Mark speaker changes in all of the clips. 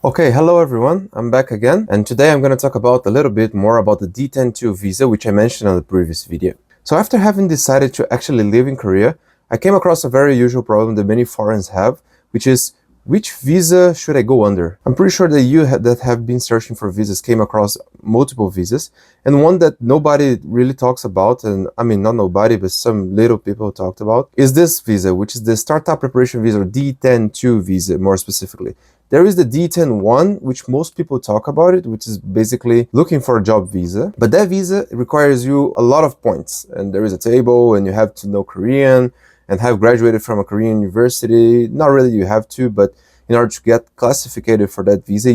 Speaker 1: Okay, hello everyone, I'm back again, and today I'm going to talk about a little bit more about the D-10-2 visa, which I mentioned on the previous video. So after having decided to actually live in Korea, I came across a very usual problem that many foreigners have, which is, which visa should I go under? I'm pretty sure that you that have been searching for visas came across multiple visas, and one that nobody really talks about, and I mean not nobody, but some little people talked about, is this visa, which is the Startup Preparation Visa, or D-10-2 visa more specifically. There is the D-10-1, which most people talk about it, which is basically looking for a job visa. But that visa requires you a lot of points. And there is a table, and you have to know Korean and have graduated from a Korean university. Not really you have to, but in order to get classified for that visa,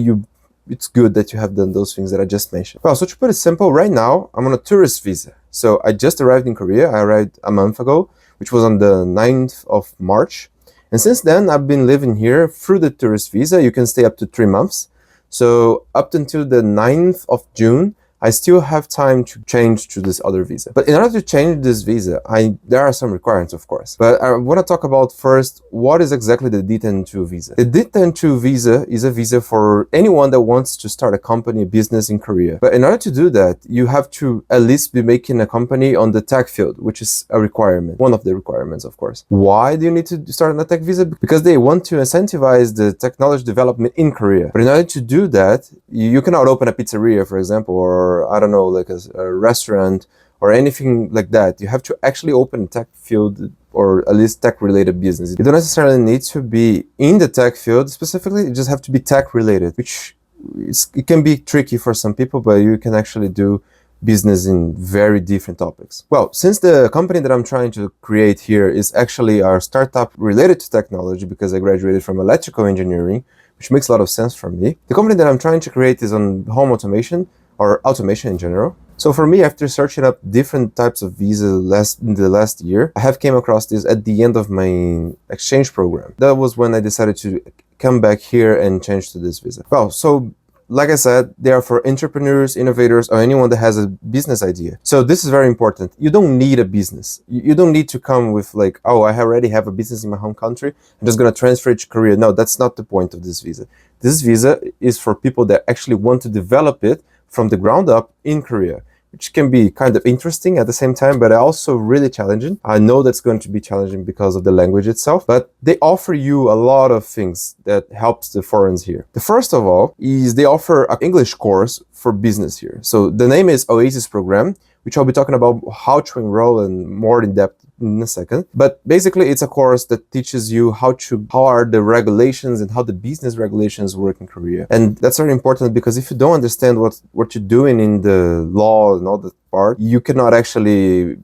Speaker 1: it's good that you have done those things that I just mentioned. Well, so to put it simple, right now, I'm on a tourist visa. So I just arrived in Korea. I arrived a month ago, which was on the 9th of March. And since then, I've been living here through the tourist visa. You can stay up to 3 months. So up until the 9th of June, I still have time to change to this other visa. But in order to change this visa, there are some requirements, of course. But I want to talk about first, what is exactly the D-10-2 visa? The D-10-2 visa is a visa for anyone that wants to start a company, a business in Korea. But in order to do that, you have to at least be making a company on the tech field, which is a requirement, one of the requirements, of course. Why do you need to start on a tech visa? Because they want to incentivize the technology development in Korea. But in order to do that, you cannot open a pizzeria, for example, or I don't know, like a restaurant or anything like that. You have to actually open a tech field or at least tech related business. You don't necessarily need to be in the tech field specifically, you just have to be tech related, which it can be tricky for some people, but you can actually do business in very different topics. Well, since the company that I'm trying to create here is actually our startup related to technology, because I graduated from electrical engineering, which makes a lot of sense for me. The company that I'm trying to create is on home automation, or automation in general. So for me, after searching up different types of visa in the last year, I have came across this at the end of my exchange program. That was when I decided to come back here and change to this visa. Well, so like I said, they are for entrepreneurs, innovators, or anyone that has a business idea. So this is very important. You don't need a business. You don't need to come with like, oh, I already have a business in my home country. I'm just going to transfer it to Korea. No, that's not the point of this visa. This visa is for people that actually want to develop it from the ground up in Korea, which can be kind of interesting at the same time, but also really challenging. I know that's going to be challenging because of the language itself, but they offer you a lot of things that helps the foreigners here. The first of all is they offer an English course for business here. So the name is Oasis Program, which I'll be talking about how to enroll and more in depth in a second. But basically, it's a course that teaches you how are the regulations and how the business regulations work in Korea. And that's very important, because if you don't understand what you're doing in the law and all that part, you cannot actually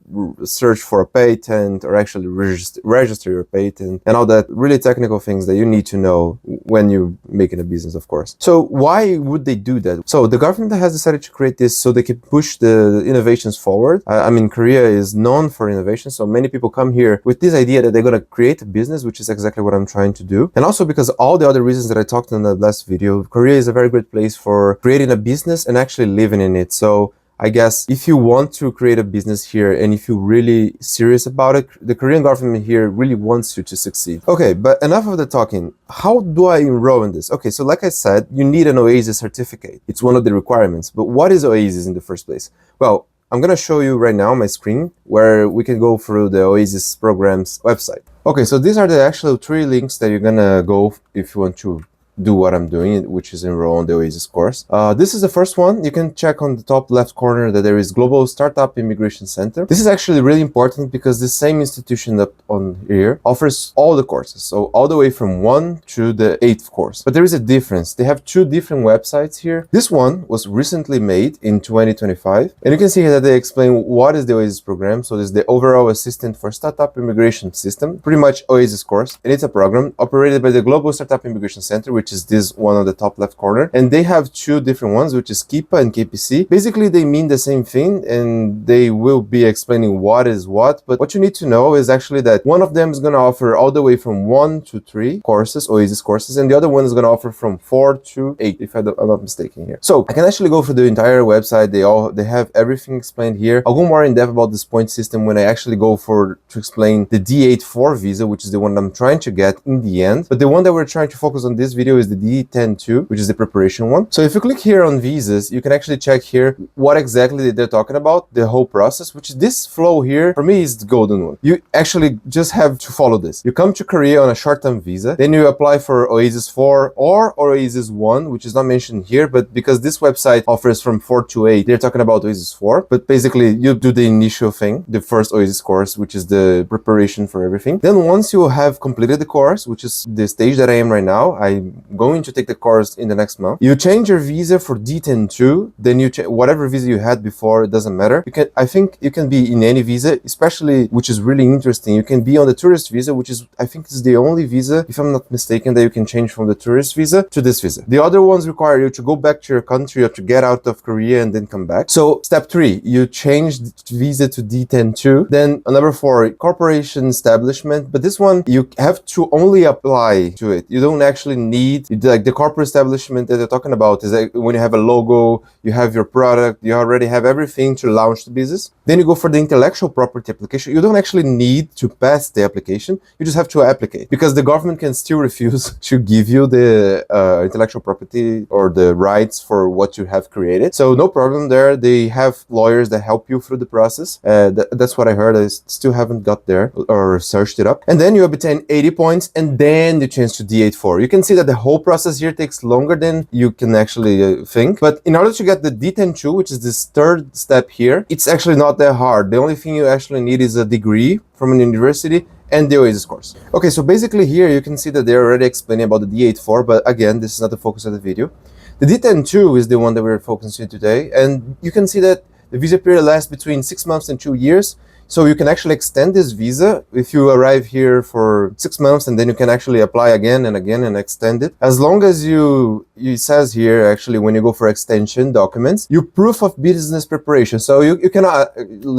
Speaker 1: search for a patent or actually register your patent and all that really technical things that you need to know when you're making a business, of course. So why would they do that? So the government has decided to create this so they can push the innovations forward. I mean, Korea is known for innovation, so many people come here with this idea that they're going to create a business, which is exactly what I'm trying to do. And also because all the other reasons that I talked in the last video, Korea is a very great place for creating a business and actually living in it. So I guess if you want to create a business here and if you're really serious about it, the Korean government here really wants you to succeed. Okay, but enough of the talking. How do I enroll in this? Okay, so like I said, you need an Oasis certificate. It's one of the requirements. But what is Oasis in the first place? Well, I'm going to show you right now on my screen where we can go through the Oasis program's website. Okay, so these are the actual 3 links that you're going to go if you want to do what I'm doing, which is enroll on the Oasis course. This is the first one. You can check on the top left corner that there is Global Startup Immigration Center. This is actually really important because the same institution up on here offers all the courses. So all the way from 1 to the 8th course. But there is a difference. They have 2 different websites here. This one was recently made in 2025. And you can see here that they explain what is the Oasis program. So this is the Overall Assistant for Startup Immigration System, pretty much Oasis course. And it's a program operated by the Global Startup Immigration Center, which is this one on the top left corner. And they have 2 different ones, which is KIPA and KPC. Basically, they mean the same thing and they will be explaining what is what. But what you need to know is actually that one of them is going to offer all the way from 1 to 3 courses, Oasis courses, and the other one is going to offer from 4 to 8, if I'm not mistaken here. So I can actually go through the entire website. They have everything explained here. I'll go more in depth about this point system when I actually go to explain the D-8-4 visa, which is the one I'm trying to get in the end. But the one that we're trying to focus on this video is the D-10-2, which is the preparation one. So if you click here on visas, you can actually check here what exactly they're talking about, the whole process, which is this flow here, for me, is the golden one. You actually just have to follow this. You come to Korea on a short-term visa, then you apply for Oasis 4 or Oasis 1, which is not mentioned here, but because this website offers from 4 to 8, they're talking about Oasis 4. But basically, you do the initial thing, the first Oasis course, which is the preparation for everything. Then once you have completed the course, which is the stage that I am right now, I'm going to take the course in the next month. You change your visa for D-10-2, then you whatever visa you had before, it doesn't matter. I think you can be in any visa, especially, which is really interesting. You can be on the tourist visa, which is, I think, is the only visa, if I'm not mistaken, that you can change from the tourist visa to this visa. The other ones require you to go back to your country or to get out of Korea and then come back. So step 3, you change the visa to D-10-2. Then number 4, corporation establishment. But this one, you have to only apply to it. You don't actually need, like the corporate establishment that they're talking about is like when you have a logo, you have your product, you already have everything to launch the business. Then you go for the intellectual property application. You don't actually need to pass the application. You just have to applicate, because the government can still refuse to give you the intellectual property or the rights for what you have created. So no problem there. They have lawyers that help you through the process. That's what I heard. I still haven't got there or searched it up. And then you obtain 80 points, and then you change to D-8-4. You can see that the whole process here takes longer than you can actually think. But in order to get the D-10-2, which is this third step here, it's actually not that hard. The only thing you actually need is a degree from an university and the Oasis course. Okay, so basically here you can see that they're already explaining about the D-8-4, but again, this is not the focus of the video. The D-10-2 is the one that we're focusing on today, and you can see that the visa period lasts between 6 months and 2 years. So you can actually extend this visa if you arrive here for 6 months, and then you can actually apply again and again and extend it. As long as it says here, actually, when you go for extension documents, you proof of business preparation. So you cannot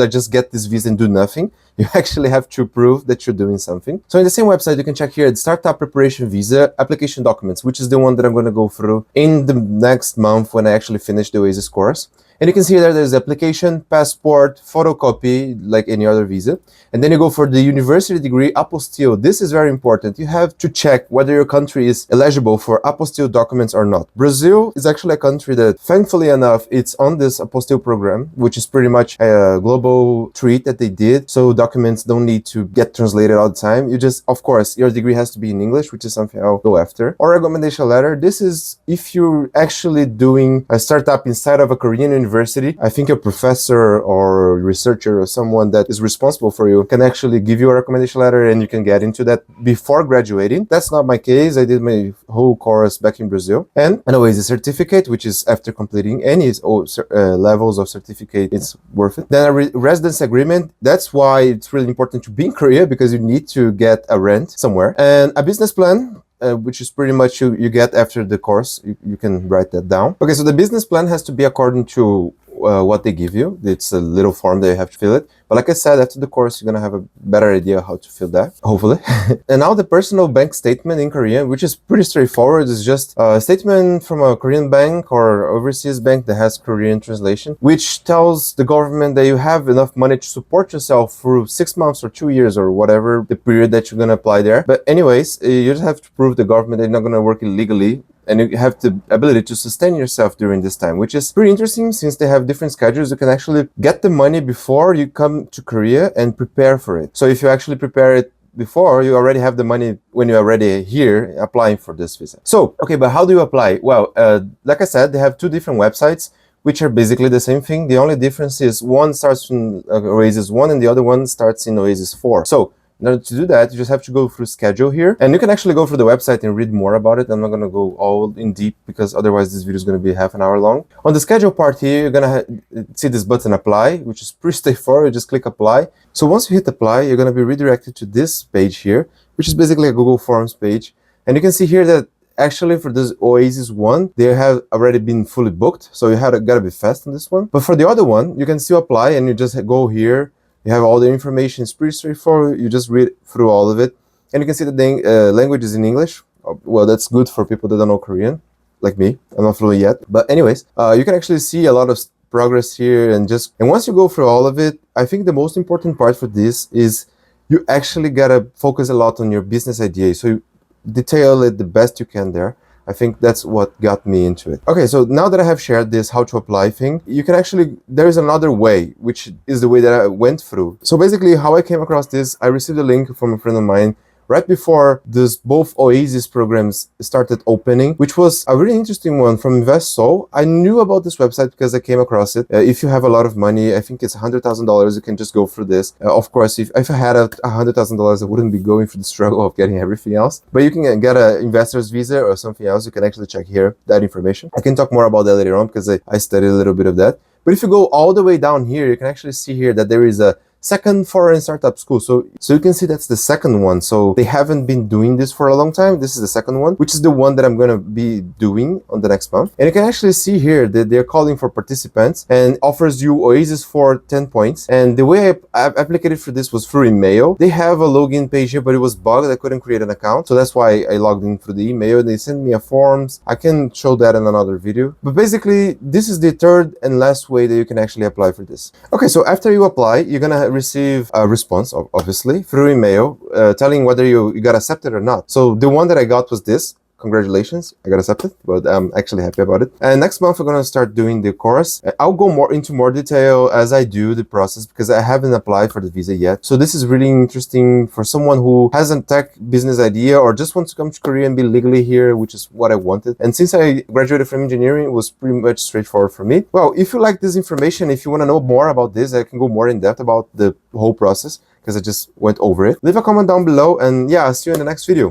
Speaker 1: just get this visa and do nothing. You actually have to prove that you're doing something. So in the same website, you can check here the startup preparation visa application documents, which is the one that I'm going to go through in the next month when I actually finish the Oasis course. And you can see that there's application, passport, photocopy, like any other visa. And then you go for the university degree apostille. This is very important. You have to check whether your country is eligible for apostille documents or not. Brazil is actually a country that, thankfully enough, it's on this apostille program, which is pretty much a global treat that they did. So documents don't need to get translated all the time. You just, of course, your degree has to be in English, which is something I'll go after. Or recommendation letter. This is if you're actually doing a startup inside of a Korean university. I think a professor or researcher or someone that is responsible for you can actually give you a recommendation letter, and you can get into that before graduating. That's not my case. I did my whole course back in Brazil. And anyways, the certificate, which is after completing any levels of certificate, it's worth it. Then a residence agreement. That's why it's really important to be in Korea, because you need to get a rent somewhere. And a business plan, which is pretty much you get after the course. You can write that down. Okay, so the business plan has to be according to what they give you. It's a little form that you have to fill it. But like I said, after the course, you're going to have a better idea how to fill that, hopefully. And now the personal bank statement in Korean, which is pretty straightforward. It's just a statement from a Korean bank or overseas bank that has Korean translation, which tells the government that you have enough money to support yourself through 6 months or 2 years or whatever the period that you're going to apply there. But anyways, you just have to prove the government that you're not going to work illegally, and you have the ability to sustain yourself during this time, which is pretty interesting since they have different schedules. You can actually get the money before you come to Korea and prepare for it. So if you actually prepare it before, you already have the money when you're already here applying for this visa. So, okay, but how do you apply? Well, like I said, they have 2 different websites, which are basically the same thing. The only difference is one starts in Oasis 1 and the other one starts in Oasis 4. So in order to do that, you just have to go through schedule here, and you can actually go through the website and read more about it. I'm not going to go all in deep because otherwise this video is going to be half an hour long. On the schedule part here, you're going to see this button apply, which is pretty straightforward. You just click apply. So once you hit apply, you're going to be redirected to this page here, which is basically a Google Forms page. And you can see here that actually for this Oasis 1, they have already been fully booked. So you gotta be fast on this one. But for the other one, you can still apply, and you just go here. You have all the information. It's pretty straightforward. You just read through all of it. And you can see that the language is in English. Well, that's good for people that don't know Korean, like me. I'm not fluent yet. But anyways, you can actually see a lot of progress here. And once you go through all of it, I think the most important part for this is you actually gotta focus a lot on your business idea. So you detail it the best you can there. I think that's what got me into it. Okay, so now that I have shared this how to apply thing, you can actually, there is another way, which is the way that I went through. So basically how I came across this, I received a link from a friend of mine right before this both Oasis programs started opening, which was a really interesting one from InvestSol. I knew about this website because I came across it. If you have a lot of money, I think it's $100,000, you can just go through this. Of course, if I had $100,000, I wouldn't be going through the struggle of getting everything else. But you can get an investor's visa or something else. You can actually check here that information. I can talk more about that later on because I studied a little bit of that. But if you go all the way down here, you can actually see here that there is a second foreign startup school. So you can see that's the second one. So they haven't been doing this for a long time. This is the second one, which is the one that I'm going to be doing on the next month. And you can actually see here that they're calling for participants and offers you Oasis for 10 points. And the way I applied for this was through email. They have a login page here, but it was bugged. I couldn't create an account. So that's why I logged in through the email. They sent me a forms. I can show that in another video. But basically, this is the third and last way that you can actually apply for this. Okay, so after you apply, you're going to receive a response, obviously, through email, telling whether you got accepted or not. So the one that I got was this. Congratulations, I got accepted, but I'm actually happy about it. And next month, we're going to start doing the course. I'll go into more detail as I do the process because I haven't applied for the visa yet. So this is really interesting for someone who has a tech business idea or just wants to come to Korea and be legally here, which is what I wanted. And since I graduated from engineering, it was pretty much straightforward for me. Well, if you like this information, if you want to know more about this, I can go more in depth about the whole process because I just went over it. Leave a comment down below and yeah, I'll see you in the next video.